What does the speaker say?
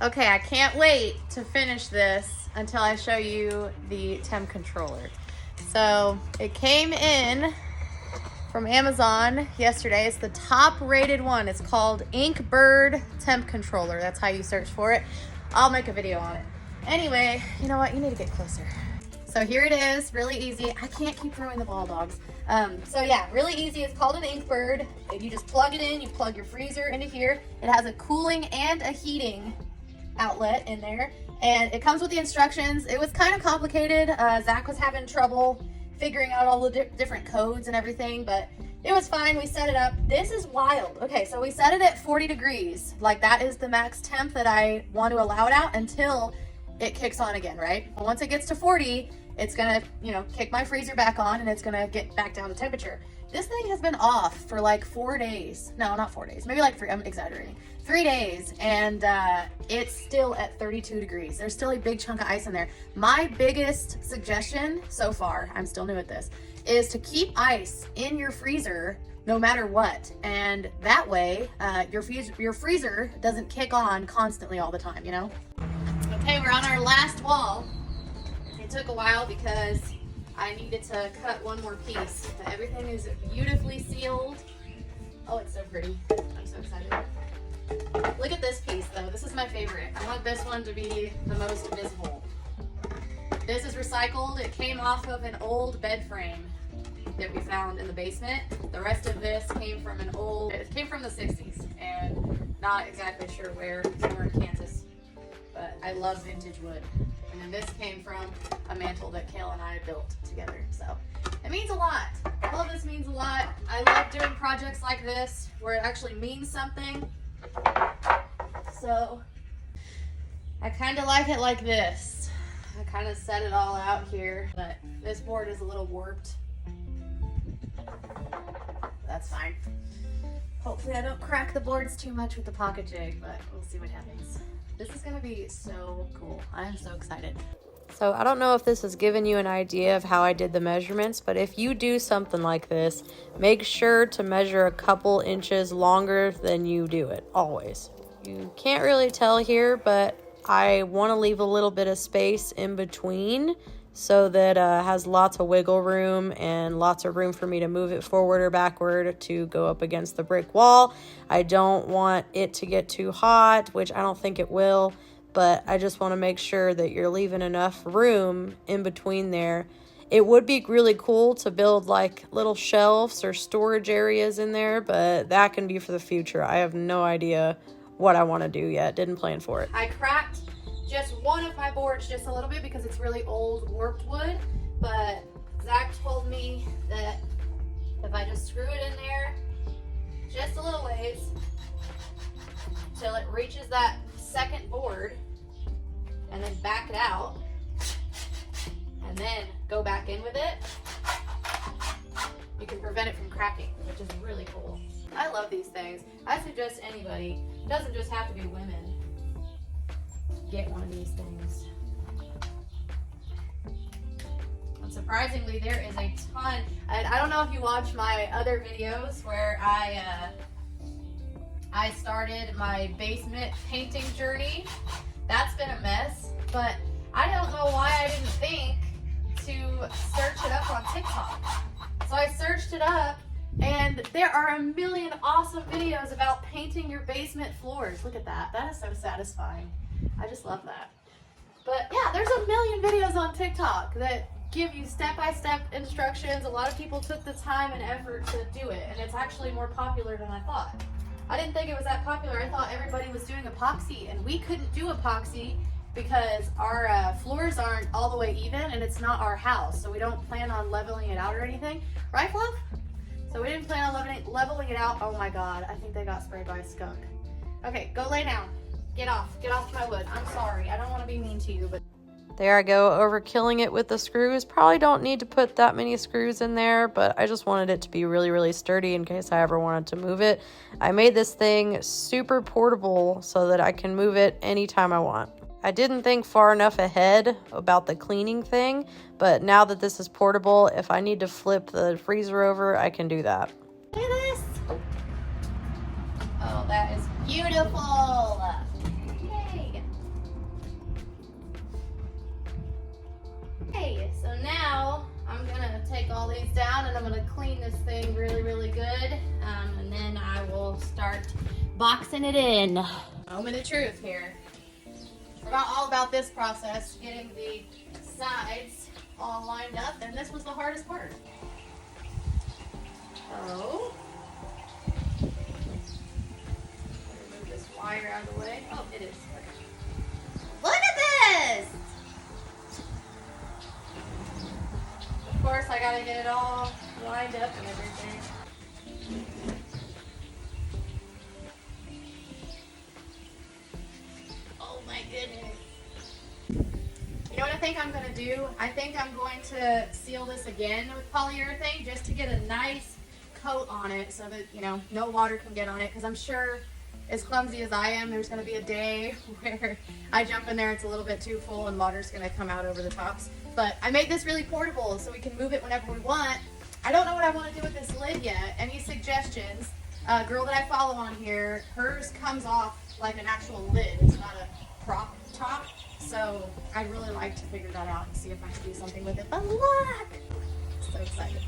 Okay, I can't wait to finish this until I show you the temp controller. So it came in from Amazon yesterday. It's the top rated one. It's called Inkbird Temp Controller. That's how you search for it. I'll make a video on it. Anyway, you know what? You need to get closer. So here it is, really easy. I can't keep throwing the ball, dogs. So yeah, really easy. It's called an Inkbird. You just plug it in, you plug your freezer into here. It has a cooling and a heating outlet in there. And it comes with the instructions. It was kind of complicated. Zach was having trouble figuring out all the different codes and everything, but it was fine. We set it up. This is wild. Okay, so we set it at 40 degrees. Like that is the max temp that I want to allow it out until it kicks on again, right? But once it gets to 40, it's gonna, kick my freezer back on and it's gonna get back down to temperature. This thing has been off for like 4 days. No, not 4 days. Maybe like 3, I'm exaggerating. 3 days, and it's still at 32 degrees. There's still a big chunk of ice in there. My biggest suggestion so far, I'm still new at this, is to keep ice in your freezer no matter what. And that way, your freezer doesn't kick on constantly all the time, Okay, we're on our last wall. It took a while because I needed to cut one more piece, but everything is beautifully sealed. Oh, it's so pretty. I'm so excited. Look at this piece though. This is my favorite. I want this one to be the most visible. This is recycled. It came off of an old bed frame that we found in the basement. The rest of this came from it came from the 60s and not exactly sure where, somewhere in Kansas. But I love vintage wood. And then this came from a mantle that Kale and I built together. So it means a lot. All of this means a lot. I love doing projects like this where it actually means something. So I kind of like it like this. I kind of set it all out here, but this board is a little warped. That's fine. Hopefully I don't crack the boards too much with the pocket jig, but we'll see what happens. This is gonna be so cool. I am so excited. So I don't know if this has given you an idea of how I did the measurements, but if you do something like this, make sure to measure a couple inches longer than you do it, always. You can't really tell here, but I want to leave a little bit of space in between so that it has lots of wiggle room and lots of room for me to move it forward or backward to go up against the brick wall. I don't want it to get too hot, which I don't think it will, but I just want to make sure that you're leaving enough room in between there. It would be really cool to build like little shelves or storage areas in there, but that can be for the future. I have no idea what I want to do yet. Didn't plan for it. I cracked just one of my boards just a little bit because it's really old warped wood, but Zach told me that if I just screw it in there just a little ways till it reaches that second board and then back it out and then go back in with it, you can prevent it from cracking, which is really cool. I love these things. I suggest anybody, it doesn't just have to be women, get one of these things. And surprisingly, there is a ton. I don't know if you watch my other videos where I started my basement painting journey. That's been a mess, but I don't know why I didn't think to search it up on TikTok. So I searched it up, and there are a million awesome videos about painting your basement floors. Look at that. That is so satisfying. I just love that. But yeah, there's a million videos on TikTok that give you step-by-step instructions. A lot of people took the time and effort to do it, and it's actually more popular than I thought. I didn't think it was that popular. I thought everybody was doing epoxy, and we couldn't do epoxy because our floors aren't all the way even, and it's not our house, so we don't plan on leveling it out or anything. Right, Fluff? So we didn't plan on leveling it out. Oh my God, I think they got sprayed by a skunk. Okay, go lay down. Get off my wood. I'm sorry, I don't want to be mean to you, but there I go, overkilling it with the screws. Probably don't need to put that many screws in there, but I just wanted it to be really, really sturdy in case I ever wanted to move it. I made this thing super portable so that I can move it anytime I want. I didn't think far enough ahead about the cleaning thing, but now that this is portable, if I need to flip the freezer over, I can do that. Look at this. Oh, that is beautiful. Yay. these down and I'm gonna clean this thing really, really good. And then I will start boxing it in. Moment of truth here. Forgot all about this process, getting the sides all lined up, and this was the hardest part. So, remove this wire out of the way. Oh, it is. Look at this! Of course, I gotta get it all lined up and everything. Oh my goodness. You know what I think I'm gonna do? I think I'm going to seal this again with polyurethane just to get a nice coat on it so that, you know, no water can get on it, because I'm sure, as clumsy as I am, there's gonna be a day where I jump in there, it's a little bit too full and water's gonna come out over the tops. But I made this really portable so we can move it whenever we want. I don't know what I want to do with this lid yet. Any suggestions? Girl that I follow on here, hers comes off like an actual lid. It's not a prop top. So I'd really like to figure that out and see if I can do something with it. But look! So excited.